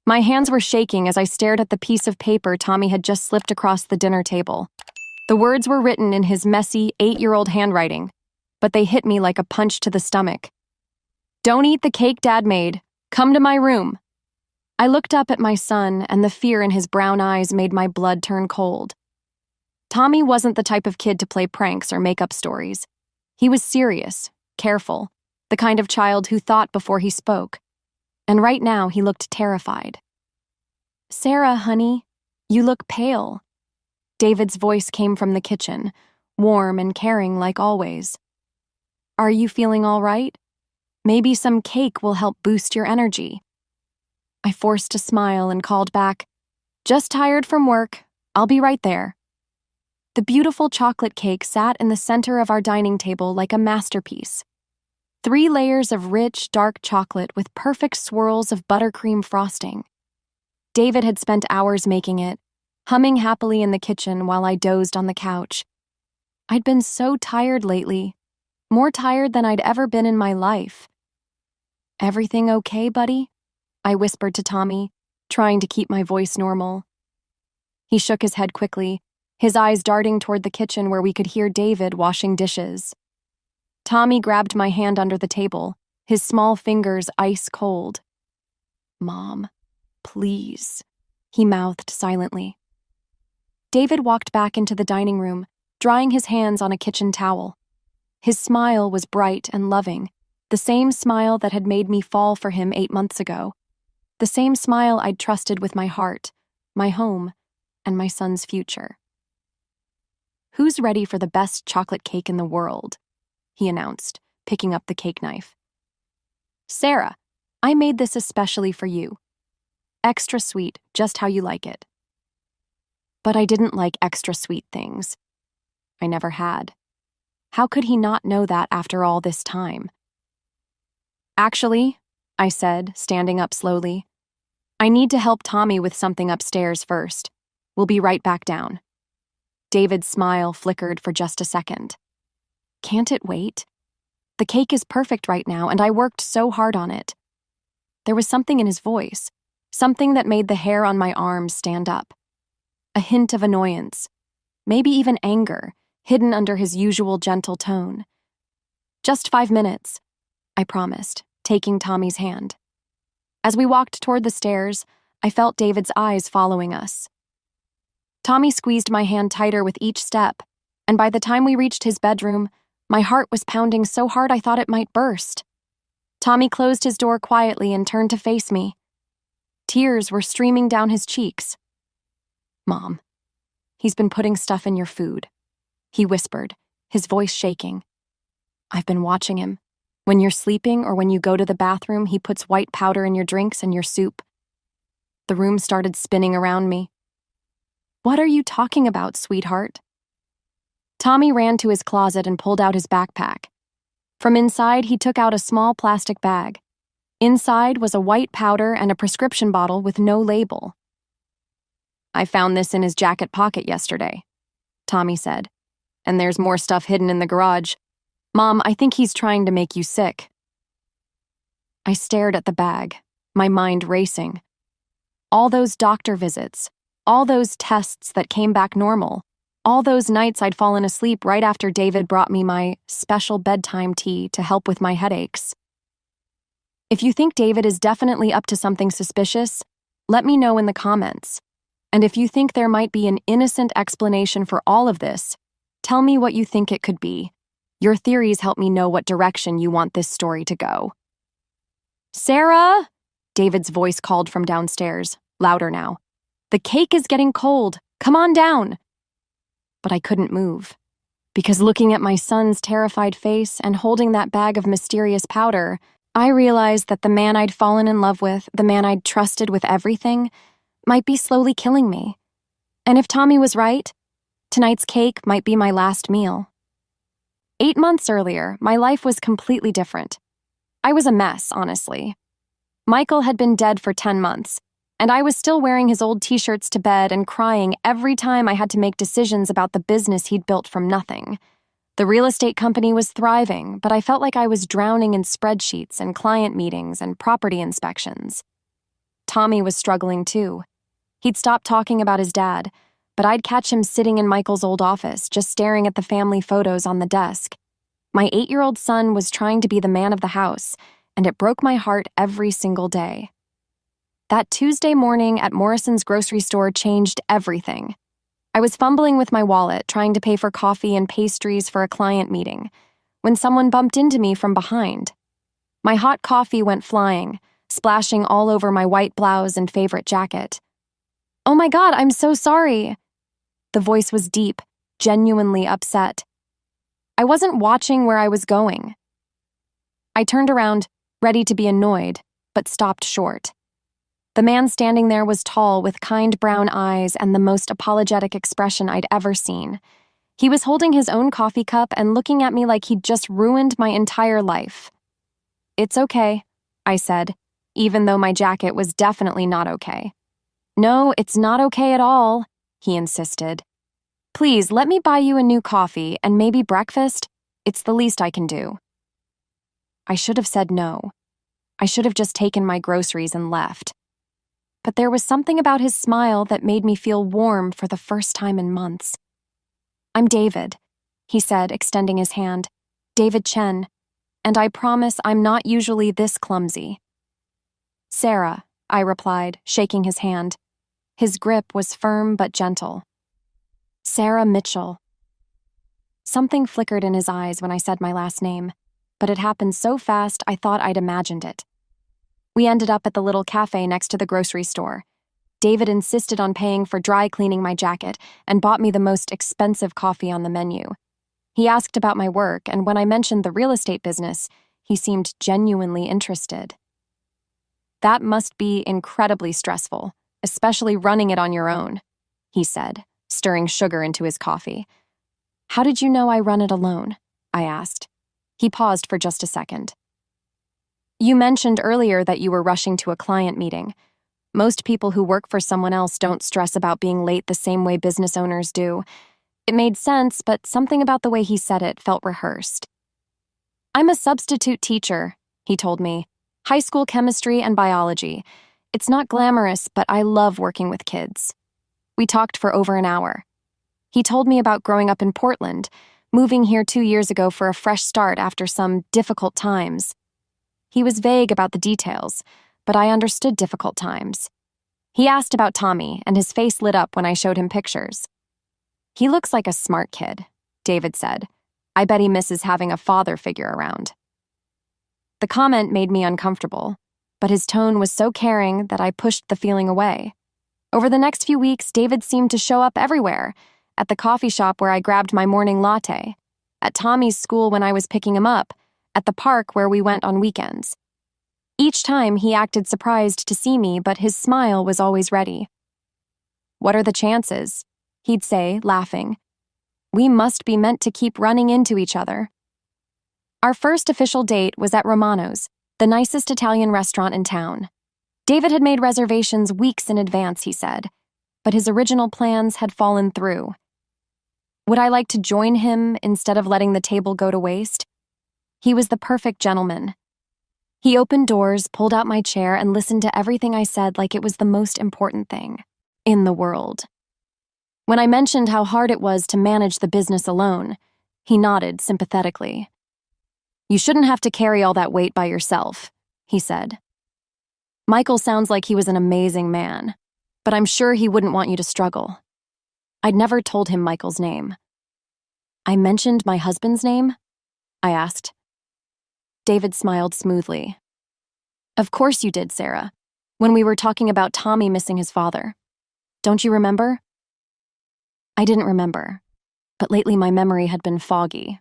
My hands were shaking as I stared at the piece of paper Tommy had just slipped across the dinner table. The words were written in his messy, 8-year-old handwriting, but they hit me like a punch to the stomach. "Don't eat the cake Dad made. Come to my room." I looked up at my son, and the fear in his brown eyes made my blood turn cold. Tommy wasn't the type of kid to play pranks or make up stories. He was serious, careful, the kind of child who thought before he spoke. And right now he looked terrified. "Sarah, honey, you look pale." David's voice came from the kitchen, warm and caring like always. "Are you feeling all right? Maybe some cake will help boost your energy." I forced a smile and called back, "Just tired from work. I'll be right there." The beautiful chocolate cake sat in the center of our dining table like a masterpiece. 3 layers of rich, dark chocolate with perfect swirls of buttercream frosting. David had spent hours making it, humming happily in the kitchen while I dozed on the couch. I'd been so tired lately, more tired than I'd ever been in my life. "Everything okay, buddy?" I whispered to Tommy, trying to keep my voice normal. He shook his head quickly, his eyes darting toward the kitchen where we could hear David washing dishes. Tommy grabbed my hand under the table, his small fingers ice cold. "Mom, please," he mouthed silently. David walked back into the dining room, drying his hands on a kitchen towel. His smile was bright and loving, the same smile that had made me fall for him 8 months ago. The same smile I'd trusted with my heart, my home, and my son's future. "Who's ready for the best chocolate cake in the world?" he announced, picking up the cake knife. "Sarah, I made this especially for you. Extra sweet, just how you like it." But I didn't like extra sweet things. I never had. How could he not know that after all this time? "Actually," I said, standing up slowly, "I need to help Tommy with something upstairs first. We'll be right back down." David's smile flickered for just a second. "Can't it wait? The cake is perfect right now, and I worked so hard on it." There was something in his voice, something that made the hair on my arms stand up. A hint of annoyance, maybe even anger, hidden under his usual gentle tone. "Just 5 minutes," I promised, taking Tommy's hand. As we walked toward the stairs, I felt David's eyes following us. Tommy squeezed my hand tighter with each step, and by the time we reached his bedroom, my heart was pounding so hard I thought it might burst. Tommy closed his door quietly and turned to face me. Tears were streaming down his cheeks. "Mom, he's been putting stuff in your food," he whispered, his voice shaking. "I've been watching him. When you're sleeping or when you go to the bathroom, he puts white powder in your drinks and your soup." The room started spinning around me. "What are you talking about, sweetheart?" Tommy ran to his closet and pulled out his backpack. From inside, he took out a small plastic bag. Inside was a white powder and a prescription bottle with no label. "I found this in his jacket pocket yesterday," Tommy said. "And there's more stuff hidden in the garage. Mom, I think he's trying to make you sick." I stared at the bag, my mind racing. All those doctor visits, all those tests that came back normal, all those nights I'd fallen asleep right after David brought me my special bedtime tea to help with my headaches. If you think David is definitely up to something suspicious, let me know in the comments. And if you think there might be an innocent explanation for all of this, tell me what you think it could be. Your theories help me know what direction you want this story to go. "Sarah!" David's voice called from downstairs, louder now. "The cake is getting cold. Come on down." But I couldn't move, because looking at my son's terrified face and holding that bag of mysterious powder, I realized that the man I'd fallen in love with, the man I'd trusted with everything, might be slowly killing me. And if Tommy was right, tonight's cake might be my last meal. 8 months earlier, my life was completely different. I was a mess, honestly. Michael had been dead for 10 months, and I was still wearing his old t-shirts to bed and crying every time I had to make decisions about the business he'd built from nothing. The real estate company was thriving, but I felt like I was drowning in spreadsheets and client meetings and property inspections. Tommy was struggling too. He'd stopped talking about his dad, but I'd catch him sitting in Michael's old office, just staring at the family photos on the desk. My 8-year-old son was trying to be the man of the house, and it broke my heart every single day. That Tuesday morning at Morrison's grocery store changed everything. I was fumbling with my wallet, trying to pay for coffee and pastries for a client meeting, when someone bumped into me from behind. My hot coffee went flying, splashing all over my white blouse and favorite jacket. "Oh my God, I'm so sorry." The voice was deep, genuinely upset. I wasn't watching where I was going. I turned around, ready to be annoyed, but stopped short. The man standing there was tall, with kind brown eyes and the most apologetic expression I'd ever seen. He was holding his own coffee cup and looking at me like he'd just ruined my entire life. "It's okay," I said, even though my jacket was definitely not okay. "No, it's not okay at all," he insisted. "Please, let me buy you a new coffee and maybe breakfast. It's the least I can do." I should have said no. I should have just taken my groceries and left. But there was something about his smile that made me feel warm for the first time in months. "I'm David," he said, extending his hand. "David Chen. And I promise I'm not usually this clumsy." "Sarah," I replied, shaking his hand. His grip was firm but gentle. "Sarah Mitchell." Something flickered in his eyes when I said my last name, but it happened so fast I thought I'd imagined it. We ended up at the little cafe next to the grocery store. David insisted on paying for dry cleaning my jacket and bought me the most expensive coffee on the menu. He asked about my work, and when I mentioned the real estate business, he seemed genuinely interested. "That must be incredibly stressful, especially running it on your own," he said, stirring sugar into his coffee. "How did you know I run it alone?" I asked. He paused for just a second. "You mentioned earlier that you were rushing to a client meeting. Most people who work for someone else don't stress about being late the same way business owners do." It made sense, but something about the way he said it felt rehearsed. "I'm a substitute teacher," he told me. "High school chemistry and biology. It's not glamorous, but I love working with kids." We talked for over an hour. He told me about growing up in Portland, moving here 2 years ago for a fresh start after some difficult times. He was vague about the details, but I understood difficult times. He asked about Tommy, and his face lit up when I showed him pictures. "He looks like a smart kid," David said. "I bet he misses having a father figure around." The comment made me uncomfortable, but his tone was so caring that I pushed the feeling away. Over the next few weeks, David seemed to show up everywhere: at the coffee shop where I grabbed my morning latte, at Tommy's school when I was picking him up, at the park where we went on weekends. Each time he acted surprised to see me, but his smile was always ready. "What are the chances?" he'd say, laughing. "We must be meant to keep running into each other." Our first official date was at Romano's, the nicest Italian restaurant in town. David had made reservations weeks in advance, he said, but his original plans had fallen through. Would I like to join him instead of letting the table go to waste? He was the perfect gentleman. He opened doors, pulled out my chair, and listened to everything I said like it was the most important thing in the world. When I mentioned how hard it was to manage the business alone, he nodded sympathetically. "You shouldn't have to carry all that weight by yourself," he said. "Michael sounds like he was an amazing man, but I'm sure he wouldn't want you to struggle." I'd never told him Michael's name. "I mentioned my husband's name?" I asked. David smiled smoothly. "Of course you did, Sarah, when we were talking about Tommy missing his father. Don't you remember?" I didn't remember, but lately my memory had been foggy.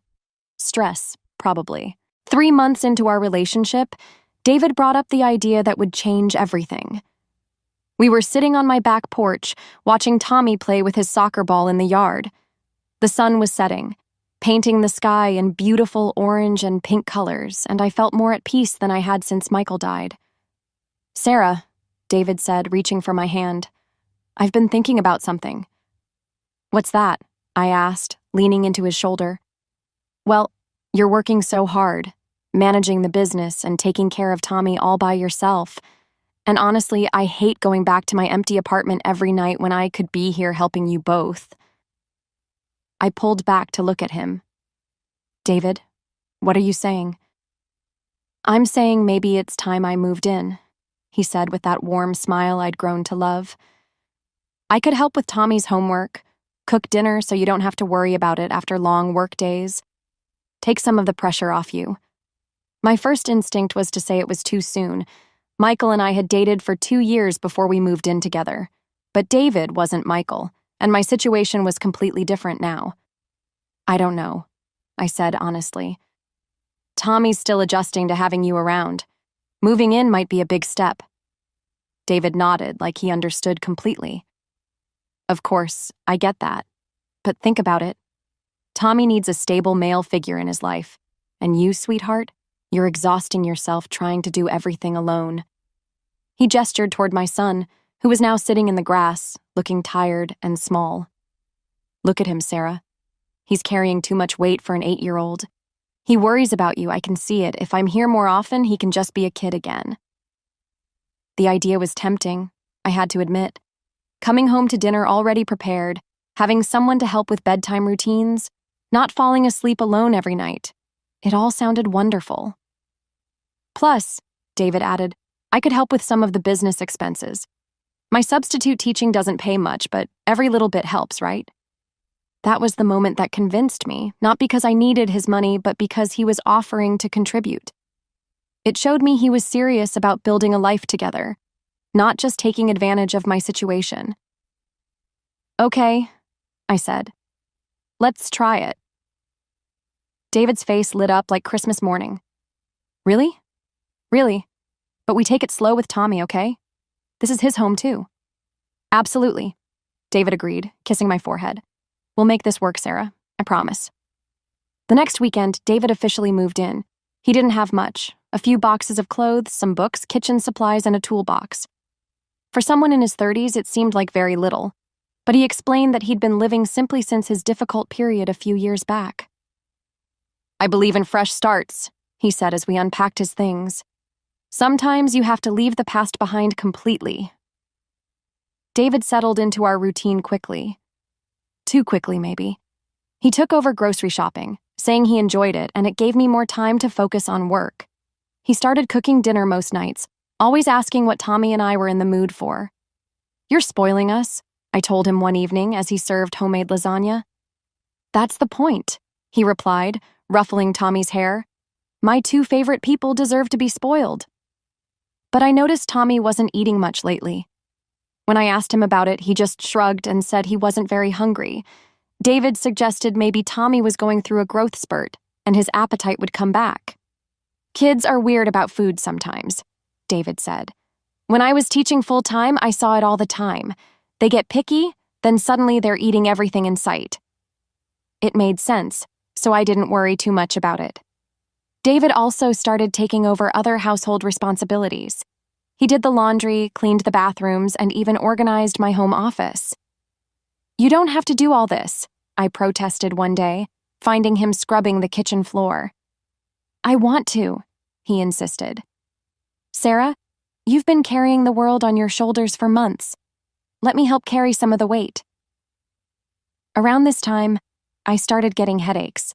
Stress, probably. 3 months into our relationship, David brought up the idea that would change everything. We were sitting on my back porch, watching Tommy play with his soccer ball in the yard. The sun was setting, painting the sky in beautiful orange and pink colors, and I felt more at peace than I had since Michael died. "Sarah," David said, reaching for my hand, "I've been thinking about something." "What's that?" I asked, leaning into his shoulder. "Well, you're working so hard, managing the business and taking care of Tommy all by yourself. And honestly, I hate going back to my empty apartment every night when I could be here helping you both. I pulled back to look at him. David, what are you saying? I'm saying maybe it's time I moved in, he said with that warm smile I'd grown to love. I could help with Tommy's homework, cook dinner so you don't have to worry about it after long work days. Take some of the pressure off you. My first instinct was to say it was too soon. Michael and I had dated for 2 years before we moved in together. But David wasn't Michael, and my situation was completely different now. I don't know, I said honestly. Tommy's still adjusting to having you around. Moving in might be a big step. David nodded like he understood completely. Of course, I get that. But think about it. Tommy needs a stable male figure in his life. And you, sweetheart, you're exhausting yourself trying to do everything alone. He gestured toward my son, who was now sitting in the grass, looking tired and small. Look at him, Sarah. He's carrying too much weight for an 8-year-old. He worries about you, I can see it. If I'm here more often, he can just be a kid again. The idea was tempting, I had to admit. Coming home to dinner already prepared, having someone to help with bedtime routines, not falling asleep alone every night. It all sounded wonderful. Plus, David added, I could help with some of the business expenses. My substitute teaching doesn't pay much, but every little bit helps, right? That was the moment that convinced me, not because I needed his money, but because he was offering to contribute. It showed me he was serious about building a life together, not just taking advantage of my situation. Okay, I said. Let's try it. David's face lit up like Christmas morning. Really? Really. But we take it slow with Tommy, okay? This is his home too. Absolutely, David agreed, kissing my forehead. We'll make this work, Sarah. I promise. The next weekend, David officially moved in. He didn't have much. A few boxes of clothes, some books, kitchen supplies, and a toolbox. For someone in his 30s, it seemed like very little. But he explained that he'd been living simply since his difficult period a few years back. I believe in fresh starts, he said as we unpacked his things. Sometimes you have to leave the past behind completely. David settled into our routine quickly. Too quickly, maybe. He took over grocery shopping, saying he enjoyed it and it gave me more time to focus on work. He started cooking dinner most nights, always asking what Tommy and I were in the mood for. You're spoiling us, I told him one evening as he served homemade lasagna. That's the point, he replied, ruffling Tommy's hair. My 2 favorite people deserve to be spoiled. But I noticed Tommy wasn't eating much lately. When I asked him about it, he just shrugged and said he wasn't very hungry. David suggested maybe Tommy was going through a growth spurt, and his appetite would come back. Kids are weird about food sometimes, David said. When I was teaching full-time, I saw it all the time. They get picky, then suddenly they're eating everything in sight. It made sense, so I didn't worry too much about it. David also started taking over other household responsibilities. He did the laundry, cleaned the bathrooms, and even organized my home office. You don't have to do all this, I protested one day, finding him scrubbing the kitchen floor. I want to, he insisted. Sarah, you've been carrying the world on your shoulders for months. Let me help carry some of the weight. Around this time, I started getting headaches.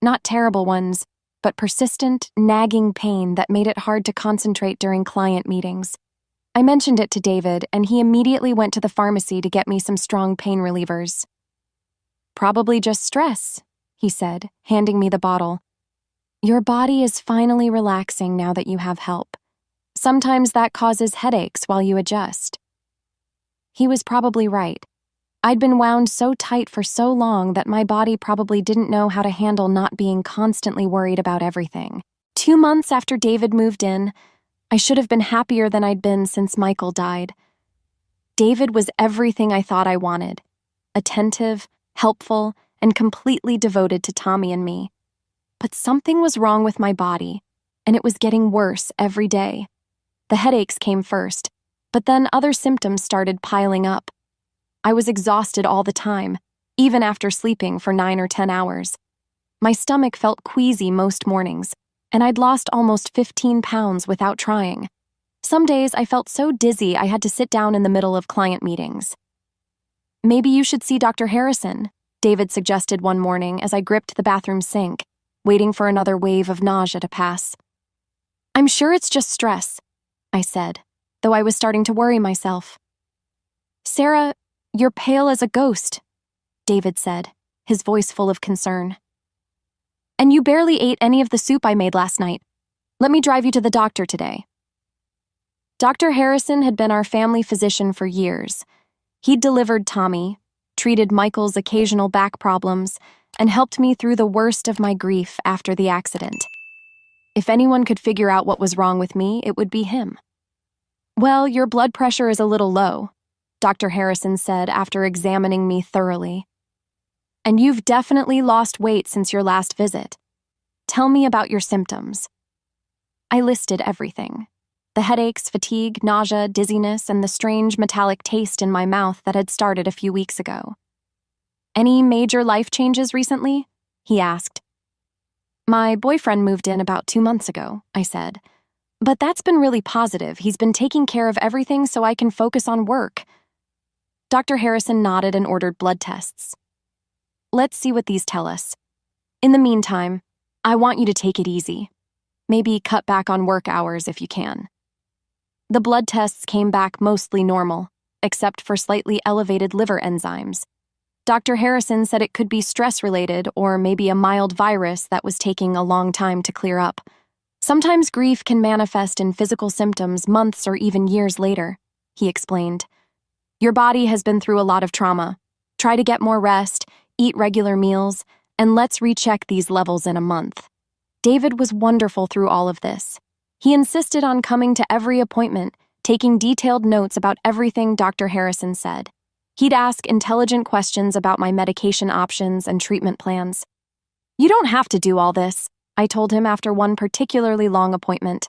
Not terrible ones, but persistent, nagging pain that made it hard to concentrate during client meetings. I mentioned it to David, and he immediately went to the pharmacy to get me some strong pain relievers. Probably just stress, he said, handing me the bottle. Your body is finally relaxing now that you have help. Sometimes that causes headaches while you adjust. He was probably right. I'd been wound so tight for so long that my body probably didn't know how to handle not being constantly worried about everything. 2 months after David moved in, I should have been happier than I'd been since Michael died. David was everything I thought I wanted. Attentive, helpful, and completely devoted to Tommy and me. But something was wrong with my body, and it was getting worse every day. The headaches came first, but then other symptoms started piling up. I was exhausted all the time, even after sleeping for 9 or 10 hours. My stomach felt queasy most mornings, and I'd lost almost 15 pounds without trying. Some days I felt so dizzy I had to sit down in the middle of client meetings. "Maybe you should see Dr. Harrison," David suggested one morning as I gripped the bathroom sink, waiting for another wave of nausea to pass. "I'm sure it's just stress," I said, though I was starting to worry myself. "Sarah, you're pale as a ghost," David said, his voice full of concern. "And you barely ate any of the soup I made last night. Let me drive you to the doctor today." Dr. Harrison had been our family physician for years. He'd delivered Tommy, treated Michael's occasional back problems, and helped me through the worst of my grief after the accident. If anyone could figure out what was wrong with me, it would be him. "Well, your blood pressure is a little low," Dr. Harrison said after examining me thoroughly. "And you've definitely lost weight since your last visit. Tell me about your symptoms." I listed everything: the headaches, fatigue, nausea, dizziness, and the strange metallic taste in my mouth that had started a few weeks ago. "Any major life changes recently?" he asked. "My boyfriend moved in about 2 months ago," I said. "But that's been really positive. He's been taking care of everything so I can focus on work." Dr. Harrison nodded and ordered blood tests. "Let's see what these tell us. In the meantime, I want you to take it easy. Maybe cut back on work hours if you can." The blood tests came back mostly normal, except for slightly elevated liver enzymes. Dr. Harrison said it could be stress-related or maybe a mild virus that was taking a long time to clear up. Sometimes grief can manifest in physical symptoms months or even years later, he explained. "Your body has been through a lot of trauma. Try to get more rest, eat regular meals, and let's recheck these levels in a month." David was wonderful through all of this. He insisted on coming to every appointment, taking detailed notes about everything Dr. Harrison said. He'd ask intelligent questions about my medication options and treatment plans. "You don't have to do all this," I told him after one particularly long appointment.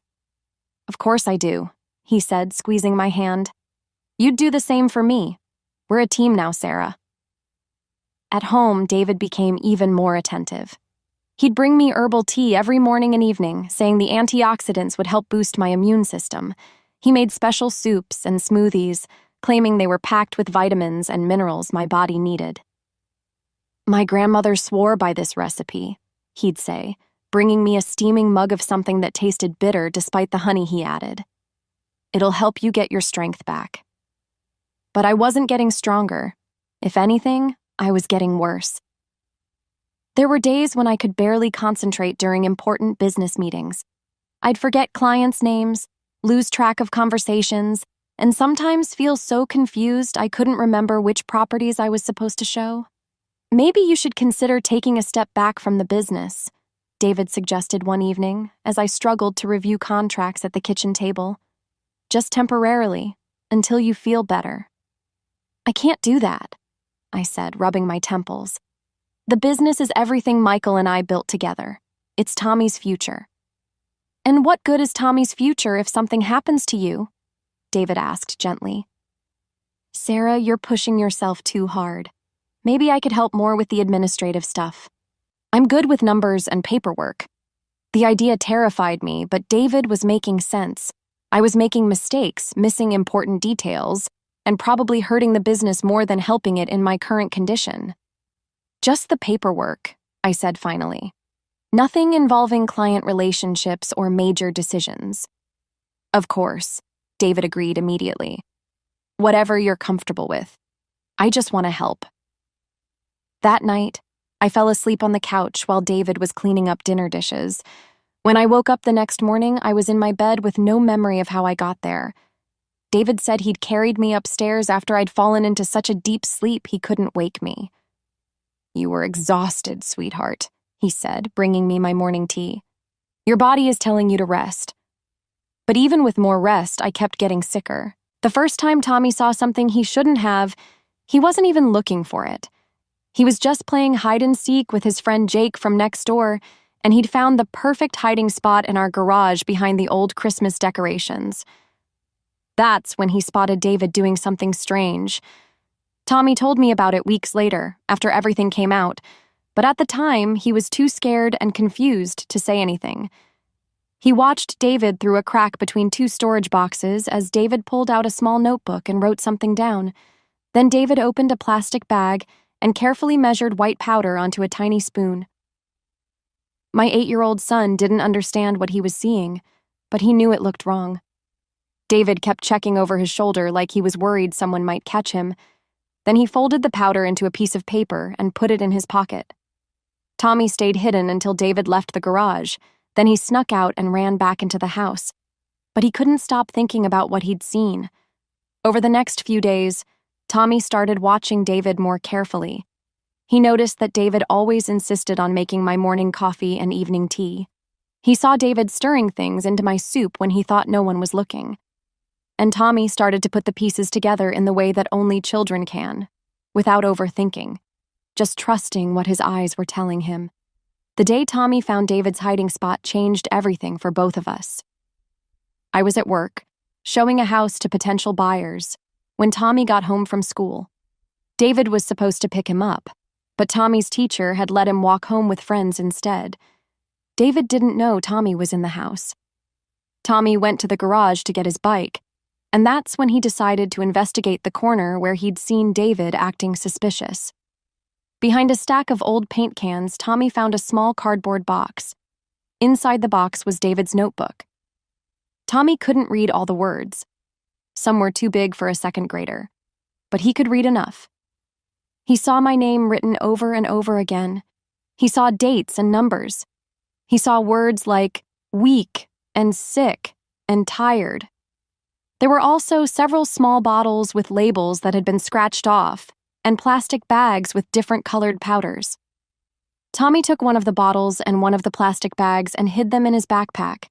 "Of course I do," he said, squeezing my hand. "You'd do the same for me. We're a team now, Sarah." At home, David became even more attentive. He'd bring me herbal tea every morning and evening, saying the antioxidants would help boost my immune system. He made special soups and smoothies, claiming they were packed with vitamins and minerals my body needed. "My grandmother swore by this recipe," he'd say, bringing me a steaming mug of something that tasted bitter despite the honey he added. "It'll help you get your strength back." But I wasn't getting stronger. If anything, I was getting worse. There were days when I could barely concentrate during important business meetings. I'd forget clients' names, lose track of conversations, and sometimes feel so confused I couldn't remember which properties I was supposed to show. "Maybe you should consider taking a step back from the business," David suggested one evening as I struggled to review contracts at the kitchen table. "Just temporarily, until you feel better." "I can't do that," I said, rubbing my temples. "The business is everything Michael and I built together. It's Tommy's future." "And what good is Tommy's future if something happens to you?" David asked gently. "Sarah, you're pushing yourself too hard. Maybe I could help more with the administrative stuff. I'm good with numbers and paperwork." The idea terrified me, but David was making sense. I was making mistakes, missing important details, and probably hurting the business more than helping it in my current condition. "Just the paperwork," I said finally. "Nothing involving client relationships or major decisions." "Of course," David agreed immediately. "Whatever you're comfortable with. I just want to help." That night, I fell asleep on the couch while David was cleaning up dinner dishes. When I woke up the next morning, I was in my bed with no memory of how I got there. David said he'd carried me upstairs after I'd fallen into such a deep sleep he couldn't wake me. "You were exhausted, sweetheart," he said, bringing me my morning tea. "Your body is telling you to rest." But even with more rest, I kept getting sicker. The first time Tommy saw something he shouldn't have, he wasn't even looking for it. He was just playing hide-and-seek with his friend Jake from next door, and he'd found the perfect hiding spot in our garage behind the old Christmas decorations. That's when he spotted David doing something strange. Tommy told me about it weeks later, after everything came out, but at the time, he was too scared and confused to say anything. He watched David through a crack between two storage boxes as David pulled out a small notebook and wrote something down. Then David opened a plastic bag and carefully measured white powder onto a tiny spoon. My 8-year-old son didn't understand what he was seeing, but he knew it looked wrong. David kept checking over his shoulder like he was worried someone might catch him. Then he folded the powder into a piece of paper and put it in his pocket. Tommy stayed hidden until David left the garage. Then he snuck out and ran back into the house. But he couldn't stop thinking about what he'd seen. Over the next few days, Tommy started watching David more carefully. He noticed that David always insisted on making my morning coffee and evening tea. He saw David stirring things into my soup when he thought no one was looking. And Tommy started to put the pieces together in the way that only children can, without overthinking, just trusting what his eyes were telling him. The day Tommy found David's hiding spot changed everything for both of us. I was at work, showing a house to potential buyers, when Tommy got home from school. David was supposed to pick him up, but Tommy's teacher had let him walk home with friends instead. David didn't know Tommy was in the house. Tommy went to the garage to get his bike, and that's when he decided to investigate the corner where he'd seen David acting suspicious. Behind a stack of old paint cans, Tommy found a small cardboard box. Inside the box was David's notebook. Tommy couldn't read all the words. Some were too big for a second grader, but he could read enough. He saw my name written over and over again. He saw dates and numbers. He saw words like weak and sick and tired. There were also several small bottles with labels that had been scratched off, and plastic bags with different colored powders. Tommy took one of the bottles and one of the plastic bags and hid them in his backpack.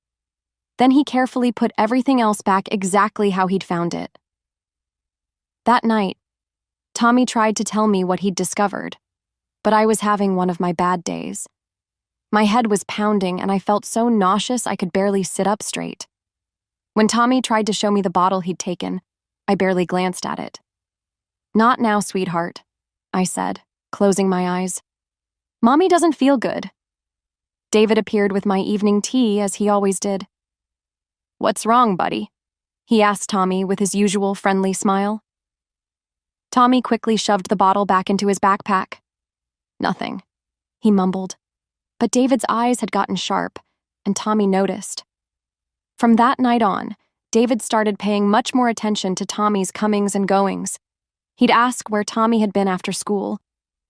Then he carefully put everything else back exactly how he'd found it. That night, Tommy tried to tell me what he'd discovered, but I was having one of my bad days. My head was pounding and I felt so nauseous I could barely sit up straight. When Tommy tried to show me the bottle he'd taken, I barely glanced at it. "Not now, sweetheart," I said, closing my eyes. "Mommy doesn't feel good." David appeared with my evening tea as he always did. "What's wrong, buddy?" he asked Tommy with his usual friendly smile. Tommy quickly shoved the bottle back into his backpack. "Nothing," he mumbled. But David's eyes had gotten sharp, and Tommy noticed. From that night on, David started paying much more attention to Tommy's comings and goings. He'd ask where Tommy had been after school,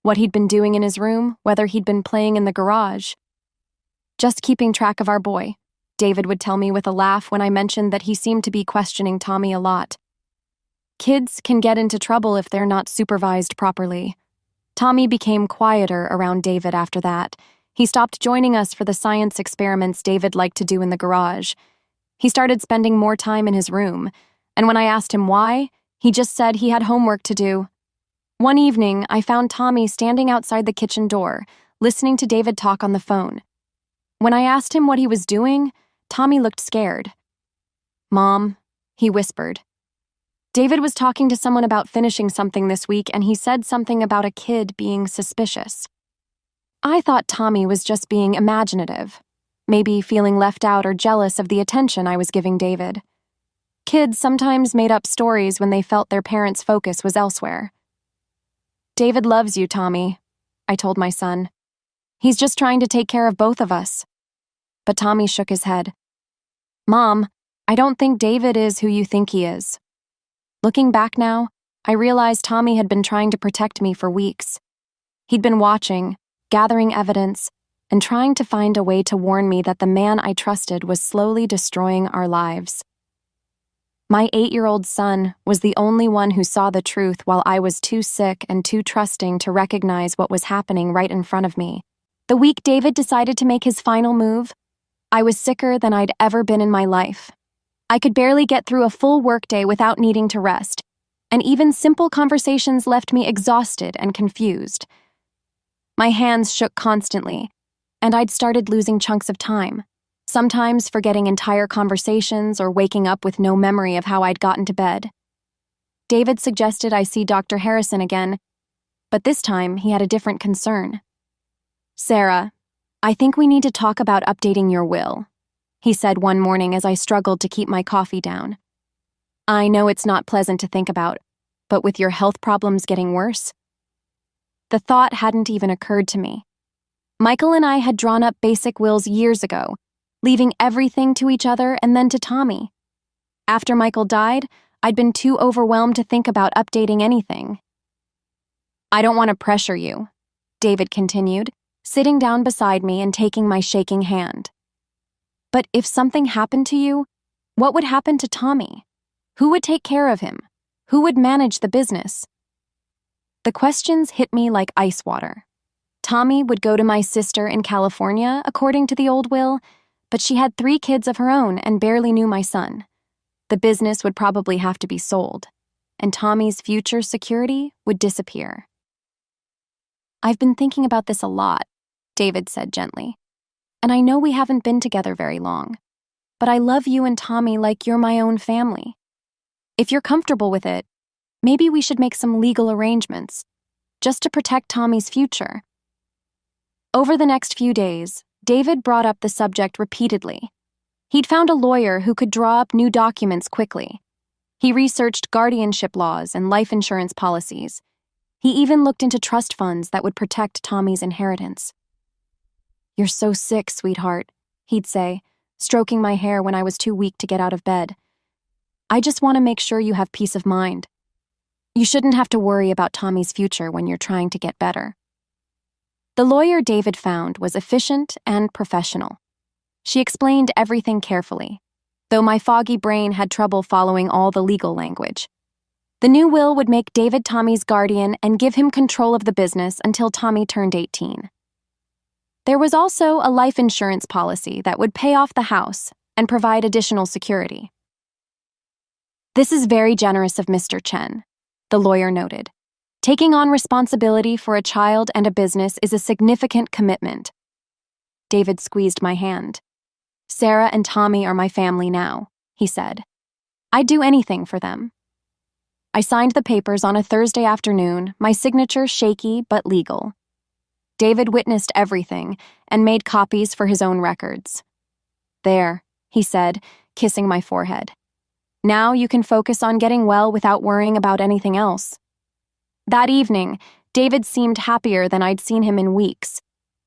what he'd been doing in his room, whether he'd been playing in the garage. "Just keeping track of our boy," David would tell me with a laugh when I mentioned that he seemed to be questioning Tommy a lot. Kids can get into trouble if they're not supervised properly. Tommy became quieter around David after that. He stopped joining us for the science experiments David liked to do in the garage. He started spending more time in his room, and when I asked him why, he just said he had homework to do. One evening, I found Tommy standing outside the kitchen door, listening to David talk on the phone. When I asked him what he was doing, Tommy looked scared. "Mom," he whispered. David was talking to someone about finishing something this week, and he said something about a kid being suspicious. I thought Tommy was just being imaginative, maybe feeling left out or jealous of the attention I was giving David. Kids sometimes made up stories when they felt their parents' focus was elsewhere. "David loves you, Tommy," I told my son. "He's just trying to take care of both of us." But Tommy shook his head. "Mom, I don't think David is who you think he is." Looking back now, I realized Tommy had been trying to protect me for weeks. He'd been watching, gathering evidence, and trying to find a way to warn me that the man I trusted was slowly destroying our lives. My 8-year-old son was the only one who saw the truth while I was too sick and too trusting to recognize what was happening right in front of me. The week David decided to make his final move, I was sicker than I'd ever been in my life. I could barely get through a full workday without needing to rest, and even simple conversations left me exhausted and confused. My hands shook constantly, and I'd started losing chunks of time. Sometimes forgetting entire conversations or waking up with no memory of how I'd gotten to bed. David suggested I see Dr. Harrison again, but this time he had a different concern. "Sarah, I think we need to talk about updating your will." he said one morning as I struggled to keep my coffee down. I know it's not pleasant to think about, but with your health problems getting worse? The thought hadn't even occurred to me. Michael and I had drawn up basic wills years ago, leaving everything to each other and then to Tommy. After Michael died, I'd been too overwhelmed to think about updating anything. I don't want to pressure you, David continued, sitting down beside me and taking my shaking hand. But if something happened to you, what would happen to Tommy? Who would take care of him? Who would manage the business? The questions hit me like ice water. Tommy would go to my sister in California, according to the old will, but she had 3 kids of her own and barely knew my son. The business would probably have to be sold, and Tommy's future security would disappear. I've been thinking about this a lot, David said gently. And I know we haven't been together very long, but I love you and Tommy like you're my own family. If you're comfortable with it, maybe we should make some legal arrangements, just to protect Tommy's future. Over the next few days, David brought up the subject repeatedly. He'd found a lawyer who could draw up new documents quickly. He researched guardianship laws and life insurance policies. He even looked into trust funds that would protect Tommy's inheritance. You're so sick, sweetheart, he'd say, stroking my hair when I was too weak to get out of bed. I just want to make sure you have peace of mind. You shouldn't have to worry about Tommy's future when you're trying to get better. The lawyer David found was efficient and professional. She explained everything carefully, though my foggy brain had trouble following all the legal language. The new will would make David Tommy's guardian and give him control of the business until Tommy turned 18. There was also a life insurance policy that would pay off the house and provide additional security. This is very generous of Mr. Chen, the lawyer noted. Taking on responsibility for a child and a business is a significant commitment. David squeezed my hand. Sarah and Tommy are my family now, he said. I'd do anything for them. I signed the papers on a Thursday afternoon, my signature shaky but legal. David witnessed everything and made copies for his own records. There, he said, kissing my forehead. Now you can focus on getting well without worrying about anything else. That evening, David seemed happier than I'd seen him in weeks.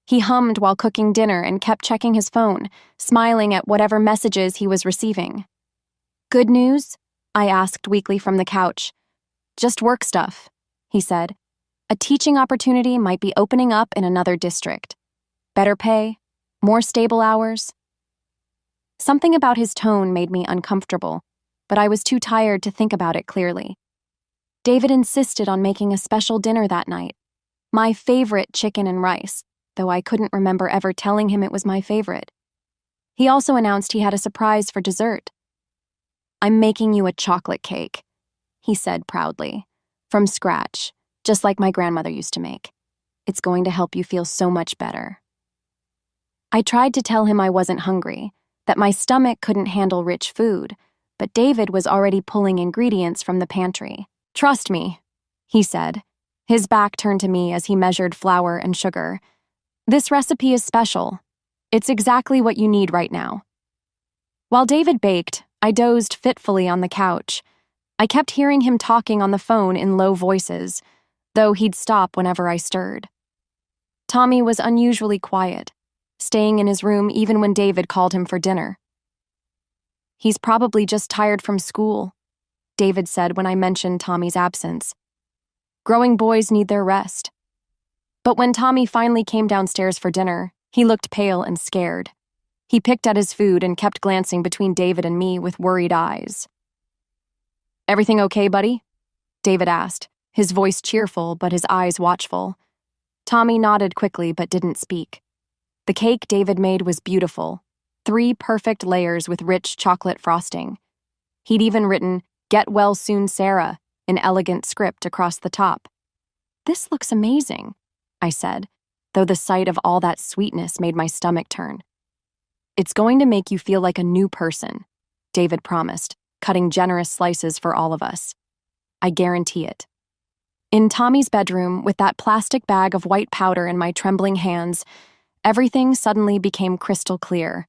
He hummed while cooking dinner and kept checking his phone, smiling at whatever messages he was receiving. Good news? I asked weakly from the couch. Just work stuff, he said. A teaching opportunity might be opening up in another district. Better pay, more stable hours. Something about his tone made me uncomfortable, but I was too tired to think about it clearly. David insisted on making a special dinner that night. My favorite chicken and rice, though I couldn't remember ever telling him it was my favorite. He also announced he had a surprise for dessert. I'm making you a chocolate cake, he said proudly, from scratch, just like my grandmother used to make. It's going to help you feel so much better. I tried to tell him I wasn't hungry, that my stomach couldn't handle rich food, but David was already pulling ingredients from the pantry. Trust me, he said, his back turned to me as he measured flour and sugar. This recipe is special. It's exactly what you need right now. While David baked, I dozed fitfully on the couch. I kept hearing him talking on the phone in low voices, though he'd stop whenever I stirred. Tommy was unusually quiet, staying in his room even when David called him for dinner. He's probably just tired from school, David said when I mentioned Tommy's absence. Growing boys need their rest. But when Tommy finally came downstairs for dinner, he looked pale and scared. He picked at his food and kept glancing between David and me with worried eyes. Everything okay, buddy? David asked, his voice cheerful but his eyes watchful. Tommy nodded quickly but didn't speak. The cake David made was beautiful, 3 perfect layers with rich chocolate frosting. He'd even written, "Get well soon, Sarah," in elegant script across the top. This looks amazing, I said, though the sight of all that sweetness made my stomach turn. It's going to make you feel like a new person, David promised, cutting generous slices for all of us. I guarantee it. In Tommy's bedroom, with that plastic bag of white powder in my trembling hands, everything suddenly became crystal clear.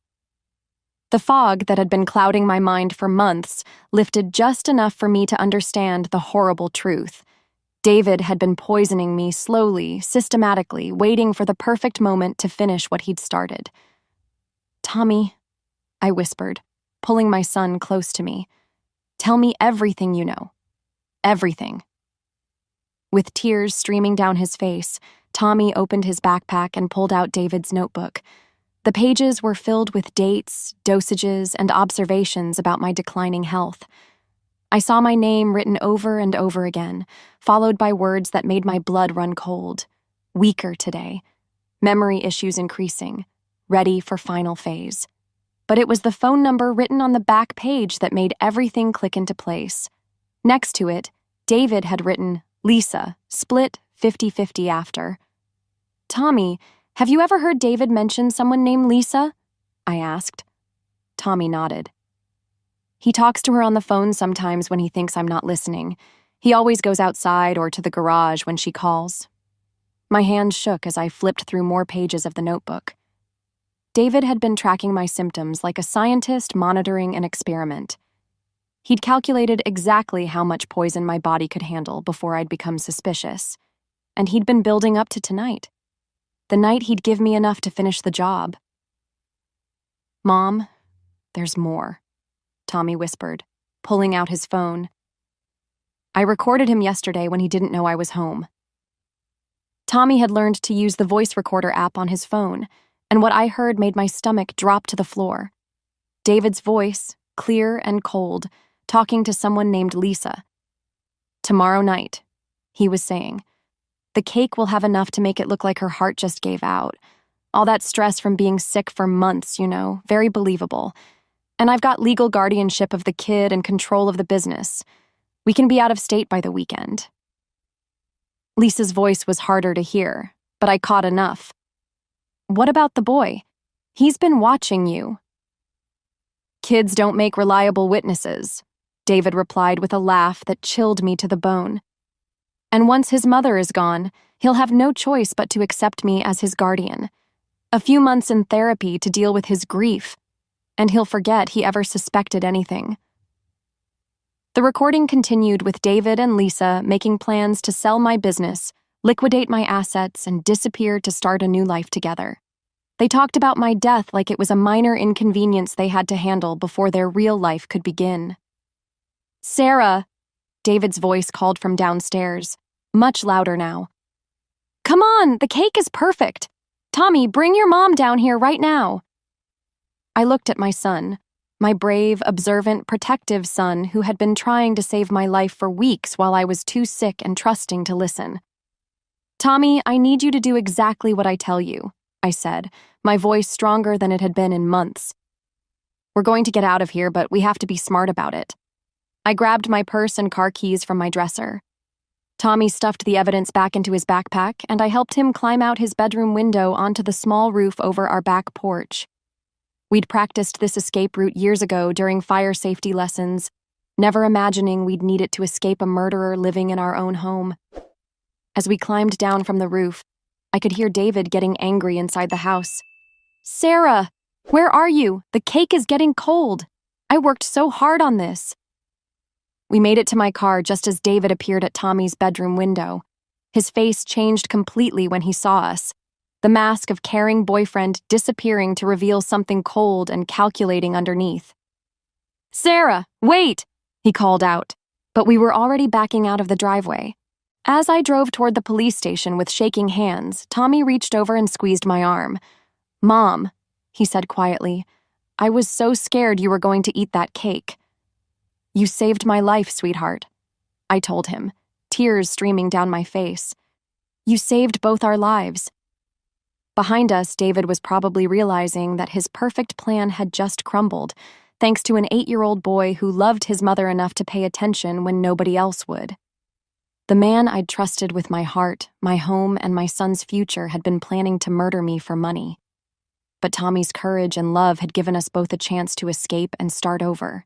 The fog that had been clouding my mind for months lifted just enough for me to understand the horrible truth. David had been poisoning me slowly, systematically, waiting for the perfect moment to finish what he'd started. "Tommy," I whispered, pulling my son close to me. "Tell me everything you know. Everything." With tears streaming down his face, Tommy opened his backpack and pulled out David's notebook. The pages were filled with dates, dosages, and observations about my declining health. I saw my name written over and over again, followed by words that made my blood run cold. Weaker today. Memory issues increasing. Ready for final phase. But it was the phone number written on the back page that made everything click into place. Next to it, David had written, "Lisa, split 50-50 after." "Tommy, have you ever heard David mention someone named Lisa?" I asked. Tommy nodded. "He talks to her on the phone sometimes when he thinks I'm not listening. He always goes outside or to the garage when she calls." My hands shook as I flipped through more pages of the notebook. David had been tracking my symptoms like a scientist monitoring an experiment. He'd calculated exactly how much poison my body could handle before I'd become suspicious. And he'd been building up to tonight. The night he'd give me enough to finish the job. "Mom, there's more," Tommy whispered, pulling out his phone. "I recorded him yesterday when he didn't know I was home." Tommy had learned to use the voice recorder app on his phone, and what I heard made my stomach drop to the floor. David's voice, clear and cold, talking to someone named Lisa. "Tomorrow night," he was saying. "The cake will have enough to make it look like her heart just gave out. All that stress from being sick for months, very believable. And I've got legal guardianship of the kid and control of the business. We can be out of state by the weekend." Lisa's voice was harder to hear, but I caught enough. "What about the boy? He's been watching you." "Kids don't make reliable witnesses," David replied with a laugh that chilled me to the bone. "And once his mother is gone, he'll have no choice but to accept me as his guardian. A few months in therapy to deal with his grief, and he'll forget he ever suspected anything." The recording continued with David and Lisa making plans to sell my business, liquidate my assets, and disappear to start a new life together. They talked about my death like it was a minor inconvenience they had to handle before their real life could begin. "Sarah," David's voice called from downstairs, much louder now. "Come on, the cake is perfect. Tommy, bring your mom down here right now." I looked at my son, my brave, observant, protective son who had been trying to save my life for weeks while I was too sick and trusting to listen. "Tommy, I need you to do exactly what I tell you," I said, my voice stronger than it had been in months. "We're going to get out of here, but we have to be smart about it." I grabbed my purse and car keys from my dresser. Tommy stuffed the evidence back into his backpack, and I helped him climb out his bedroom window onto the small roof over our back porch. We'd practiced this escape route years ago during fire safety lessons, never imagining we'd need it to escape a murderer living in our own home. As we climbed down from the roof, I could hear David getting angry inside the house. "Sarah, where are you? The cake is getting cold. I worked so hard on this." We made it to my car just as David appeared at Tommy's bedroom window. His face changed completely when he saw us, the mask of caring boyfriend disappearing to reveal something cold and calculating underneath. "Sarah, wait!" he called out, but we were already backing out of the driveway. As I drove toward the police station with shaking hands, Tommy reached over and squeezed my arm. "Mom," he said quietly, "I was so scared you were going to eat that cake." "You saved my life, sweetheart," I told him, tears streaming down my face. "You saved both our lives." Behind us, David was probably realizing that his perfect plan had just crumbled, thanks to an 8-year-old boy who loved his mother enough to pay attention when nobody else would. The man I'd trusted with my heart, my home, and my son's future had been planning to murder me for money. But Tommy's courage and love had given us both a chance to escape and start over.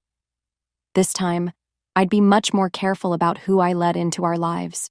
This time, I'd be much more careful about who I let into our lives.